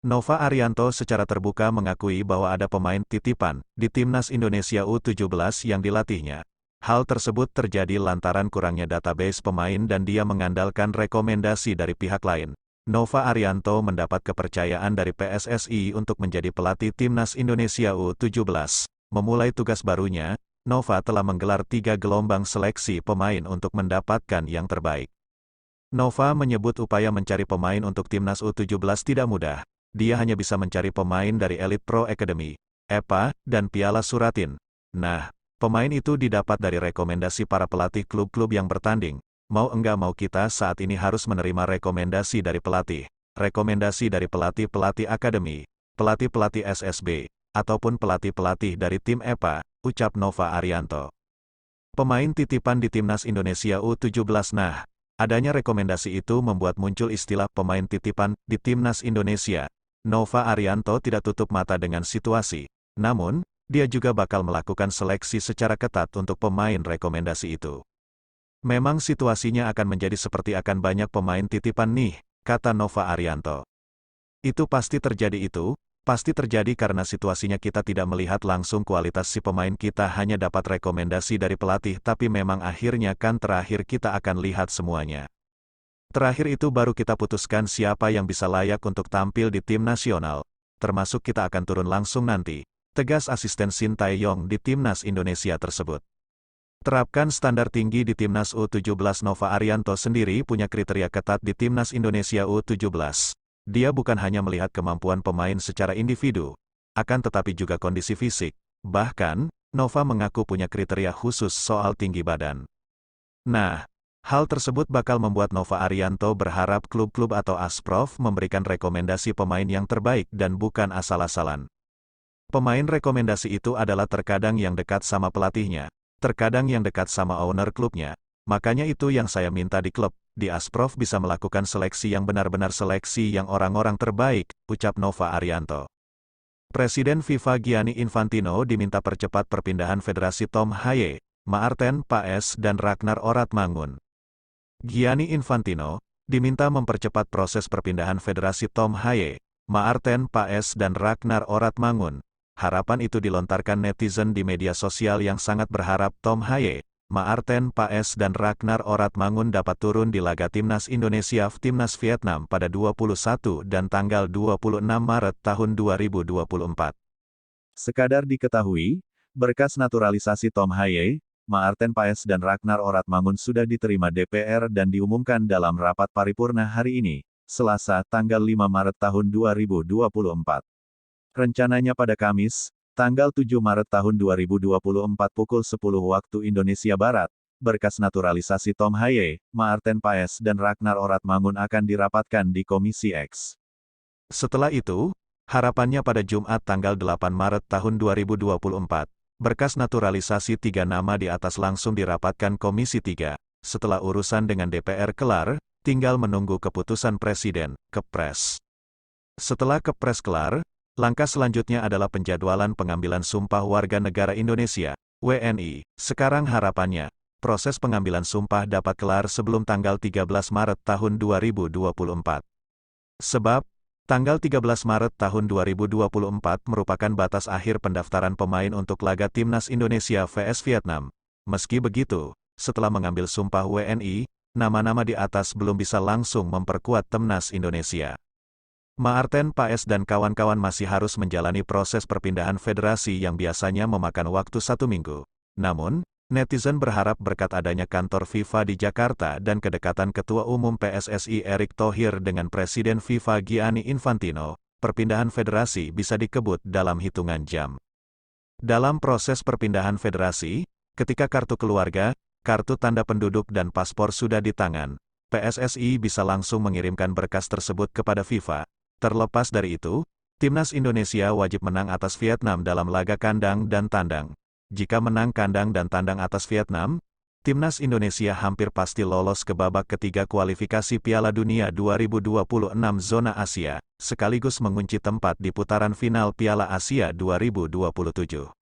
Nova Arianto secara terbuka mengakui bahwa ada pemain titipan di timnas Indonesia U17 yang dilatihnya. Hal tersebut terjadi lantaran kurangnya database pemain dan dia mengandalkan rekomendasi dari pihak lain. Nova Arianto mendapat kepercayaan dari PSSI untuk menjadi pelatih timnas Indonesia U17. Memulai tugas barunya, Nova telah menggelar 3 gelombang seleksi pemain untuk mendapatkan yang terbaik. Nova menyebut upaya mencari pemain untuk timnas U17 tidak mudah. Dia hanya bisa mencari pemain dari Elite Pro Academy, EPA, dan Piala Suratin. Nah, pemain itu didapat dari rekomendasi para pelatih klub-klub yang bertanding. Mau enggak mau kita saat ini harus menerima rekomendasi dari pelatih. Rekomendasi dari pelatih-pelatih akademi, pelatih-pelatih SSB, ataupun pelatih-pelatih dari tim EPA, ucap Nova Arianto. Pemain titipan di timnas Indonesia U17. Nah, adanya rekomendasi itu membuat muncul istilah pemain titipan di timnas Indonesia. Nova Arianto tidak tutup mata dengan situasi. Namun, dia juga bakal melakukan seleksi secara ketat untuk pemain rekomendasi itu. Memang situasinya akan menjadi seperti akan banyak pemain titipan nih, kata Nova Arianto. Itu pasti terjadi karena situasinya kita tidak melihat langsung kualitas si pemain, kita hanya dapat rekomendasi dari pelatih, tapi memang akhirnya kan terakhir kita akan lihat semuanya. Terakhir itu baru kita putuskan siapa yang bisa layak untuk tampil di tim nasional. Termasuk kita akan turun langsung nanti, tegas asisten Shin Tae-yong di timnas Indonesia tersebut. Terapkan standar tinggi di timnas U17. Nova Arianto sendiri punya kriteria ketat di timnas Indonesia U17. Dia bukan hanya melihat kemampuan pemain secara individu, akan tetapi juga kondisi fisik. Bahkan, Nova mengaku punya kriteria khusus soal tinggi badan. Nah, hal tersebut bakal membuat Nova Arianto berharap klub-klub atau Asprof memberikan rekomendasi pemain yang terbaik dan bukan asal-asalan. Pemain rekomendasi itu adalah terkadang yang dekat sama pelatihnya, terkadang yang dekat sama owner klubnya. Makanya itu yang saya minta di klub, di Asprof bisa melakukan seleksi yang benar-benar seleksi yang orang-orang terbaik, ucap Nova Arianto. Presiden FIFA Gianni Infantino diminta percepat perpindahan Federasi Tom Haye, Maarten Paes dan Ragnar Oratmangun. Gianni Infantino diminta mempercepat proses perpindahan Federasi Tom Haye, Maarten Paes dan Ragnar Oratmangun. Harapan itu dilontarkan netizen di media sosial yang sangat berharap Tom Haye, Maarten Paes dan Ragnar Oratmangun dapat turun di laga Timnas Indonesia Timnas Vietnam pada 21 dan tanggal 26 Maret tahun 2024. Sekadar diketahui, berkas naturalisasi Tom Haye, Maarten Paes dan Ragnar Oratmangun sudah diterima DPR dan diumumkan dalam rapat paripurna hari ini, Selasa, tanggal 5 Maret tahun 2024. Rencananya pada Kamis, tanggal 7 Maret tahun 2024 pukul 10 waktu Indonesia Barat, berkas naturalisasi Tom Haye, Maarten Paes dan Ragnar Oratmangun akan dirapatkan di Komisi X. Setelah itu, harapannya pada Jumat tanggal 8 Maret tahun 2024, berkas naturalisasi 3 nama di atas langsung dirapatkan Komisi 3. Setelah urusan dengan DPR kelar, tinggal menunggu keputusan Presiden, Kepres. Setelah Kepres kelar, langkah selanjutnya adalah penjadwalan pengambilan sumpah warga negara Indonesia, WNI. Sekarang harapannya, proses pengambilan sumpah dapat kelar sebelum tanggal 13 Maret tahun 2024. Sebab, tanggal 13 Maret tahun 2024 merupakan batas akhir pendaftaran pemain untuk laga Timnas Indonesia vs Vietnam. Meski begitu, setelah mengambil sumpah WNI, nama-nama di atas belum bisa langsung memperkuat Timnas Indonesia. Maarten Paes dan kawan-kawan masih harus menjalani proses perpindahan federasi yang biasanya memakan waktu 1 minggu. Namun, netizen berharap berkat adanya kantor FIFA di Jakarta dan kedekatan Ketua Umum PSSI Erick Thohir dengan Presiden FIFA Gianni Infantino, perpindahan federasi bisa dikebut dalam hitungan jam. Dalam proses perpindahan federasi, ketika kartu keluarga, kartu tanda penduduk dan paspor sudah di tangan, PSSI bisa langsung mengirimkan berkas tersebut kepada FIFA. Terlepas dari itu, Timnas Indonesia wajib menang atas Vietnam dalam laga kandang dan tandang. Jika menang kandang dan tandang atas Vietnam, Timnas Indonesia hampir pasti lolos ke babak ketiga kualifikasi Piala Dunia 2026 zona Asia, sekaligus mengunci tempat di putaran final Piala Asia 2027.